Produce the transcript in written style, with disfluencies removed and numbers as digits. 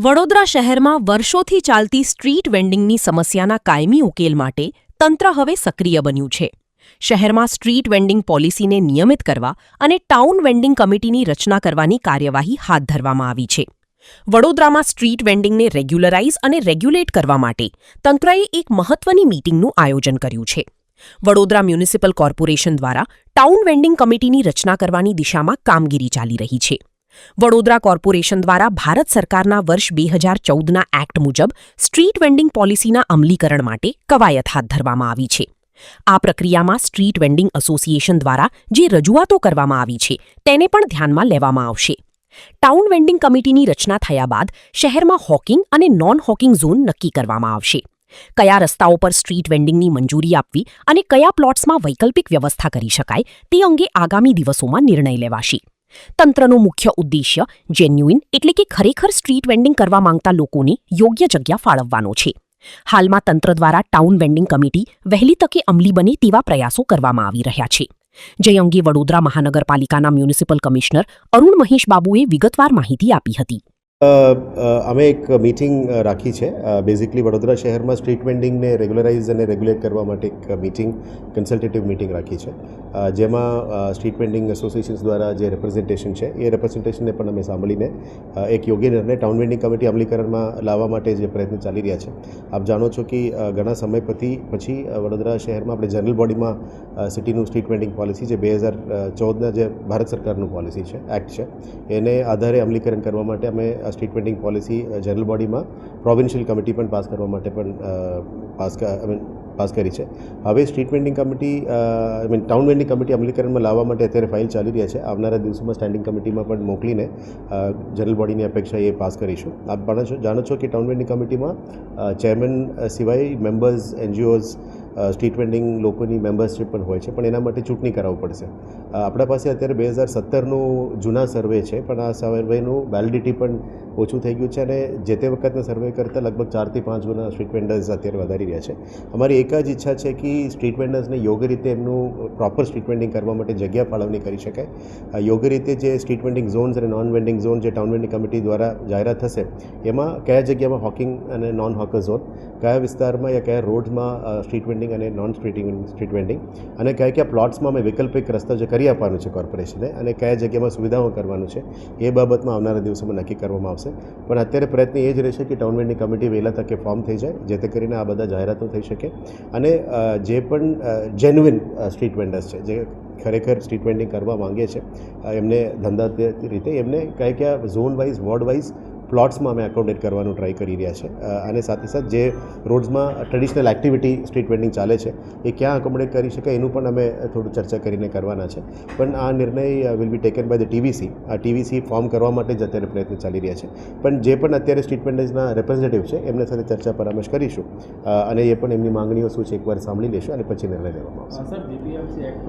વડોદરા શહેરમાં વર્ષોથી ચાલતી સ્ટ્રીટ વેન્ડિંગની સમસ્યાના કાયમી ઉકેલ માટે તંત્ર હવે સક્રિય બન્યું છે. શહેરમાં સ્ટ્રીટ વેન્ડિંગ પોલિસીને નિયમિત કરવા અને ટાઉન વેન્ડિંગ કમિટીની રચના કરવાની કાર્યવાહી હાથ ધરવામાં આવી છે. વડોદરામાં સ્ટ્રીટ વેન્ડિંગને રેગ્યુલરાઇઝ અને રેગ્યુલેટ કરવા માટે તંત્રએ એક મહત્વની મીટિંગનું આયોજન કર્યું છે. વડોદરા મ્યુનિસિપલ કોર્પોરેશન દ્વારા ટાઉન વેન્ડિંગ કમિટીની રચના કરવાની દિશામાં કામગીરી ચાલી રહી છે. વડોદરા કોર્પોરેશન દ્વારા ભારત સરકારના વર્ષ 2014ના એક્ટ મુજબ સ્ટ્રીટ વેન્ડિંગ પોલિસીના અમલીકરણ માટે કવાયત હાથ ધરવામાં આવી છે. આ પ્રક્રિયામાં સ્ટ્રીટ વેન્ડિંગ એસોસિએશન દ્વારા જે રજૂઆતો કરવામાં આવી છે તેને પણ ધ્યાનમાં લેવામાં આવશે. ટાઉન વેન્ડિંગ કમિટીની રચના થયા બાદ શહેરમાં હોકિંગ અને નોન હોકિંગ ઝોન નક્કી કરવામાં આવશે. કયા રસ્તાઓ પર સ્ટ્રીટ વેન્ડિંગની મંજૂરી આપવી અને કયા પ્લોટ્સમાં વૈકલ્પિક વ્યવસ્થા કરી શકાય તે અંગે આગામી દિવસોમાં નિર્ણય લેવાશે. તંત્રનો મુખ્ય ઉદ્દેશ્ય જેન્યુઇન એટલે કે ખરેખર સ્ટ્રીટ વેન્ડિંગ કરવા માંગતા લોકોને યોગ્ય જગ્યા ફાળવવાનો છે. હાલમાં તંત્ર દ્વારા ટાઉન વેન્ડિંગ કમિટી વહેલી તકે અમલી બને તેવા પ્રયાસો કરવામાં આવી રહ્યા છે. જે અંગે વડોદરા મહાનગરપાલિકાના મ્યુનિસિપલ કમિશનર અરુણ મહેશ બાબુએ વિગતવાર માહિતી આપી હતી. અમે એક મીટિંગ રાખી છે. બેઝિકલી વડોદરા શહેરમાં સ્ટ્રીટ વેન્ડિંગને રેગ્યુલરાઇઝ અને રેગ્યુલેટ કરવા માટે એક મીટિંગ કન્સલ્ટેટિવ મીટિંગ રાખી છે, જેમાં સ્ટ્રીટ વેન્ડિંગ એસોસિએશન્સ દ્વારા જે રિપ્રેઝન્ટેશન છે એ રિપ્રેઝન્ટેશનને પણ અમે સાંભળીને એક યોગ્ય નિર્ણય ટાઉન વેન્ડિંગ કમિટી અમલીકરણમાં લાવવા માટે જે પ્રયત્ન ચાલી રહ્યા છે. આપ જાણો છો કે ઘણા સમય પછી વડોદરા શહેરમાં આપણે જનરલ બોડીમાં સિટીનું સ્ટ્રીટ વેન્ડિંગ પોલિસી જે 2014ના જે ભારત સરકારનું પોલિસી છે, એક્ટ છે, એને આધારે અમલીકરણ કરવા માટે અમે સ્ટ્રીટ વેન્ડિંગ પોલિસી જનરલ બોડીમાં પ્રોવિન્શિયલ કમિટી પણ પાસ કરવા માટે પણ પાસ કરી છે. હવે street vending committee town vending committee અમલીકરણમાં લાવવા માટે અત્યારે ફાઇલ ચાલી રહ્યા છે. આવનારા દિવસોમાં સ્ટેન્ડિંગ કમિટીમાં પણ મોકલીને જનરલ બોડીની અપેક્ષા એ પાસ કરીશું. આપ જાણો છો કે ટાઉન વેન્ડિંગ કમિટીમાં ચેરમેન સિવાય મેમ્બર્સ, એનજીઓઝ, સ્ટ્રીટ વેન્ડિંગ લોકોની મેમ્બરશીપ પણ હોય છે, પણ એના માટે ચૂંટણી કરાવવું પડશે. આપણા પાસે અત્યારે 2017નું જૂના સર્વે છે, પણ આ સર્વેનું વેલિડિટી પણ ઓછું થઈ ગયું છે અને જે તે વખતના સર્વે કરતાં લગભગ 4 થી 5 ગુના સ્ટ્રીટ વેન્ડર્સ અત્યારે વધારી રહ્યા છે. અમારી એક જ ઈચ્છા છે કે સ્ટ્રીટ વેન્ડર્સને યોગ્ય રીતે એમનું પ્રોપર સ્ટ્રીટ વેન્ડિંગ કરવા માટે જગ્યા ફાળવણી કરી શકાય. યોગ્ય રીતે જે સ્ટ્રીટ વેન્ડિંગ ઝોન્સ અને નોન વેન્ડિંગ ઝોન જે ટાઉન વેન્ડિંગ કમિટી દ્વારા જાહેરાત થશે, એમાં કયા જગ્યામાં હોકિંગ અને નોન હોકર ઝોન, કયા વિસ્તારમાં યા કયા રોડ્સમાં સ્ટ્રીટ વેન્ડિંગ અને નોન સ્ટ્રીટ વેન્ડિંગ અને કયા પ્લોટ્સમાં અમે વૈકલ્પિક રસ્તા જે કરી આપવાનું છે કોર્પોરેશને અને કયા જગ્યામાં સુવિધાઓ કરવાનું છે એ બાબતમાં આવનારા દિવસોમાં નક્કી કરવામાં આવશે. પણ અત્યારે પ્રયત્ન એ જ રહેશે કે ટાઉન વેન્ડિંગ કમિટી વહેલા તકે ફોર્મ થઈ જાય, જેથી કરીને આ બધા જાહેરાતો થઈ શકે અને જે પણ જેન્યુઇન સ્ટ્રીટ વેન્ડર્સ છે, જે ખરેખર સ્ટ્રીટ વેન્ડિંગ કરવા માંગે છે, એમને ધંધા રીતે એમને કયા ઝોન વાઇઝ, વોર્ડ વાઇઝ પ્લોટ્સમાં અમે એકોમોડેટ કરવાનું ટ્રાય કરી રહ્યા છે. અને સાથે સાથે જે રોડ્સમાં ટ્રેડિશનલ એક્ટિવિટી સ્ટ્રીટ વેન્ડિંગ ચાલે છે એ ક્યાં એકોમોડેટ કરી શકાય એનું પણ અમે થોડું ચર્ચા કરીને કરવાના છે. પણ આ નિર્ણય will be taken by the TVC. આ ટીવીસી ફોર્મ કરવા માટે જ અત્યારે પ્રયત્ન ચાલી રહ્યા છે. પણ જે પણ અત્યારે સ્ટ્રીટ વેન્ડર્સના રિપ્રેઝેન્ટેટિવ છે એમના સાથે ચર્ચા પરામર્શ કરીશું અને એ પણ એમની માંગણીઓ શું છે એકવાર સાંભળી લેશું અને પછી નિર્ણય લેવામાં આવશે.